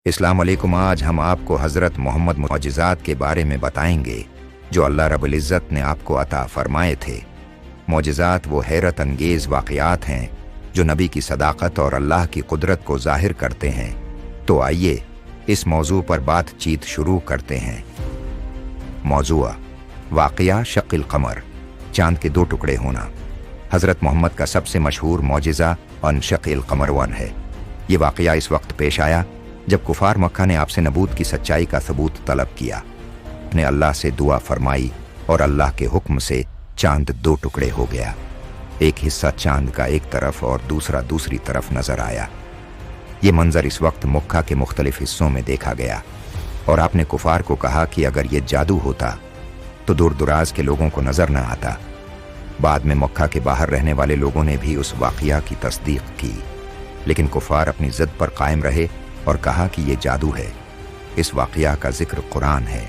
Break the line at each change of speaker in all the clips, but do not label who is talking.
अस्सलाम वालेकुम। आज हम आपको हज़रत मोहम्मद मौजिज़ात के बारे में बताएंगे जो अल्लाह रब्बुल इज़्ज़त ने आपको अता फरमाए थे। मौजिज़ात वो हैरत अंगेज़ वाक़यात हैं जो नबी की सदाकत और अल्लाह की कुदरत को ज़ाहिर करते हैं। तो आइए इस मौजू पर बातचीत शुरू करते हैं। मौजूआ वाक़या शक़्क़िल क़मर, चांद के दो टुकड़े होना। हज़रत मोहम्मद का सबसे मशहूर मौजिज़ा अनशक़्क़िल क़मर वन है। ये वाक़या इस वक्त पेश आया जब कुफार मक्का ने आपसे नबूत की सच्चाई का सबूत तलब किया। अपने अल्लाह से दुआ फरमाई और अल्लाह के हुक्म से चांद दो टुकड़े हो गया। एक हिस्सा चांद का एक तरफ और दूसरा दूसरी तरफ नजर आया। ये मंजर इस वक्त मक्का के मुख्तलिफ हिस्सों में देखा गया और आपने कुफार को कहा कि अगर ये जादू होता तो दूर दराज के लोगों को नजर न आता। बाद में मक्का के बाहर रहने वाले लोगों ने भी उस वाक़या की तस्दीक की, लेकिन कुफार अपनी जिद पर कायम रहे और कहा कि ये जादू है। इस वाक़या का जिक्र कुरान है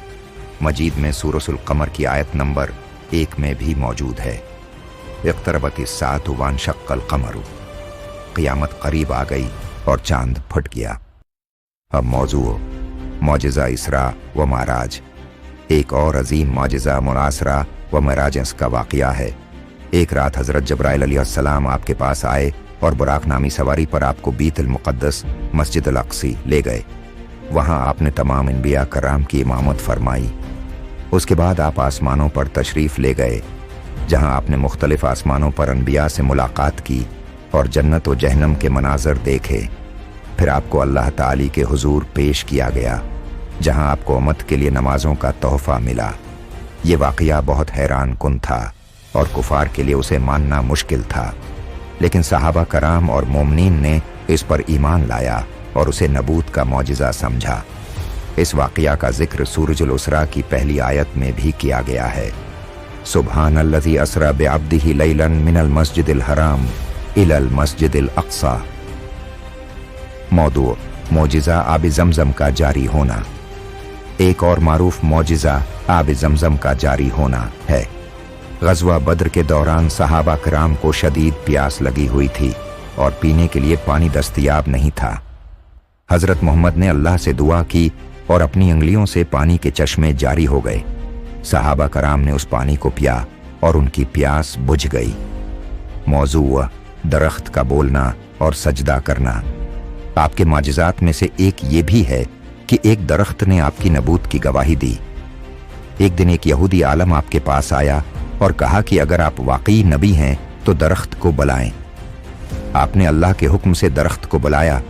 मजीद में सूरतुल क़मर की आयत नंबर 1 में भी मौजूद है। इक़्तरबतिस्साअतु वंशक़्क़ल क़मरु, क़यामत करीब आ गई और चांद फट गया। अब मौजू मौजिज़ा इसरा व माराज। एक और अजीम मौजिज़ा मुनासरा व मराज का वाक़या है। एक रात हज़रत जब्राइल अलैहिस्सलाम आपके पास आए और बुराक नामी सवारी पर आपको बीतुल मुक़द्दस मस्जिद अल अक़सी ले गए। वहाँ आपने तमाम अम्बिया कराम की इमामत फरमाई। उसके बाद आप आसमानों पर तशरीफ़ ले गए, जहाँ आपने मुख्तलिफ आसमानों पर अम्बिया से मुलाकात की और जन्नत व जहन्नम के मनाज़र देखे। फिर आपको अल्लाह ताली के हुजूर पेश किया गया, जहाँ आपको उम्मत के लिए नमाजों का तोहफ़ा मिला। ये वाक़या बहुत हैरान कुन था और कुफार के लिए उसे मानना मुश्किल था, लेकिन सहाबा कराम और मोमिनीन ने इस पर ईमान लाया और उसे नबूत का मौजिज़ा समझा। इस वाक़या का जिक्र सूरजुल उसरा की पहली आयत में भी किया गया है। सुब्हानल्लज़ी असरा बिअब्दिही लैलन मिनल मस्जिदिल हराम इलल मस्जिदिल अक़सा। मौदू मौजिज़ा आब ज़मज़म का जारी होना। एक और मारूफ मौजिज़ा आब ज़मज़म का जारी होना है। ग़ज़वा बद्र के दौरान सहाबा कराम को शदीद प्यास लगी हुई थी और पीने के लिए पानी दस्तयाब नहीं था। हज़रत मोहम्मद ने अल्लाह से दुआ की और अपनी अंगलियों से पानी के चश्मे जारी हो गए। सहाबा कराम ने उस पानी को पिया और उनकी प्यास बुझ गई। मौजू दरख्त का बोलना और सजदा करना। आपके माजिज़ात में से एक ये भी है कि एक दरख्त ने आपकी नबूत की गवाही दी। एक दिन एक यहूदी आलम आपके पास आया और कहा कि अगर आप वाकई नबी हैं तो दरख्त को बुलाएं। आपने अल्लाह के हुक्म से दरख्त को बुलाया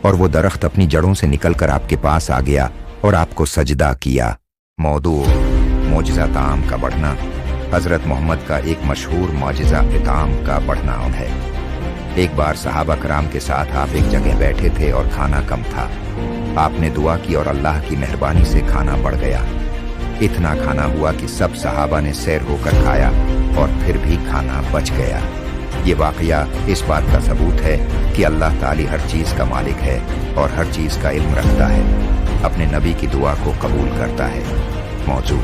और वो दरख्त अपनी जड़ों से निकलकर आपके पास आ गया और आपको सजदा किया। मौदू मौजिज़ा ताम का बढ़ना। हज़रत मोहम्मद का एक मशहूर मौजिज़ा इताम का बढ़ना है। एक बार सहाबा कराम के साथ आप एक जगह बैठे थे और खाना कम था। आपने दुआ की और अल्लाह की मेहरबानी से खाना बढ़ गया। इतना खाना हुआ कि सब सहाबा ने सैर होकर खाया और फिर भी खाना बच गया। ये वाक़या इस बात का सबूत है कि अल्लाह ताली हर चीज़ का मालिक है और हर चीज़ का इल्म रखता है। अपने नबी की दुआ को कबूल करता है। मौजू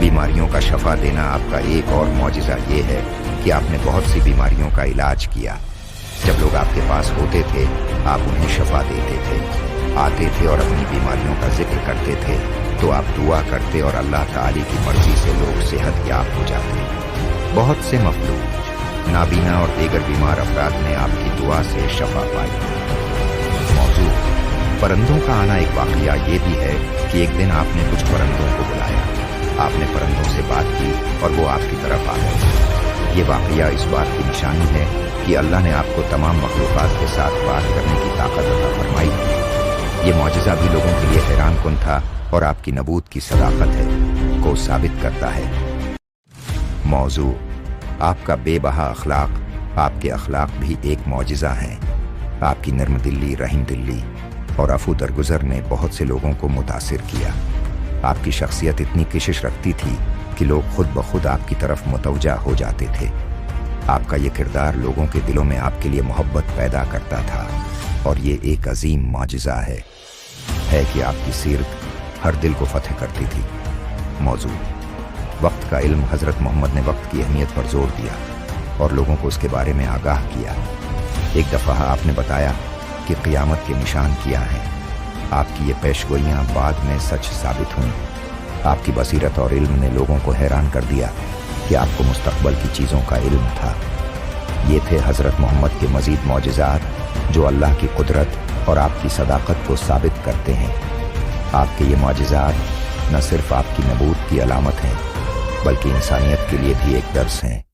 बीमारियों का शफा देना। आपका एक और मौजिज़ा ये है कि आपने बहुत सी बीमारियों का इलाज किया। जब लोग आपके पास होते थे आप उन्हें शफा देते थे। आते थे और अपनी बीमारियों का जिक्र करते थे तो आप दुआ करते और अल्लाह ताली की मर्जी से लोग सेहत याब हो जाते। बहुत से मखलूक नाबीना और दीगर बीमार अफराद ने आपकी दुआ से शफा पाई। मौजूद परंदों का आना। एक वाक़या ये भी है कि एक दिन आपने कुछ परंदों को बुलाया। आपने परंदों से बात की और वो आपकी तरफ आ गए। ये वाक़या इस बात की निशानी है कि अल्लाह ने आपको तमाम मखलूक़ात के साथ बात करने की ताकत अता फरमाई है। ये मौजिज़ा भी लोगों के लिए हैरान कुन था और आपकी नबूत की सदाकत है को साबित करता है। मौजू आपका बेबहा अखलाक। आपके अखलाक भी एक मौजिज़ा हैं। आपकी नर्म दिल्ली, रहीम दिल्ली और अफू दरगुजर ने बहुत से लोगों को मुतासिर किया। आपकी शख्सियत इतनी किशिश रखती थी कि लोग खुद ब खुद आपकी तरफ मुतवज्जा हो जाते थे। आपका ये किरदार लोगों के दिलों में आपके लिए मोहब्बत पैदा करता था और ये एक अजीम मौजिज़ा है कि आपकी सीरत हर दिल को फतह करती थी। मौजू वक्त का इल्म। हज़रत मोहम्मद ने वक्त की अहमियत पर जोर दिया और लोगों को उसके बारे में आगाह किया। एक दफ़ा आपने बताया कि क़यामत के निशान क्या हैं। आपकी ये पेशगोइयां बाद में सच साबित हुईं। आपकी बसीरत और इल्म ने लोगों को हैरान कर दिया कि आपको मुस्तकबल की चीज़ों का इल्म था। ये थे हज़रत मोहम्मद के मज़ीद मौजिज़ात जो अल्लाह की कुदरत और आपकी सदाकत को साबित करते हैं। आपके ये मौजिज़ात न सिर्फ आपकी नबूत की अलामत हैं बल्कि इंसानियत के लिए भी एक दर्स हैं।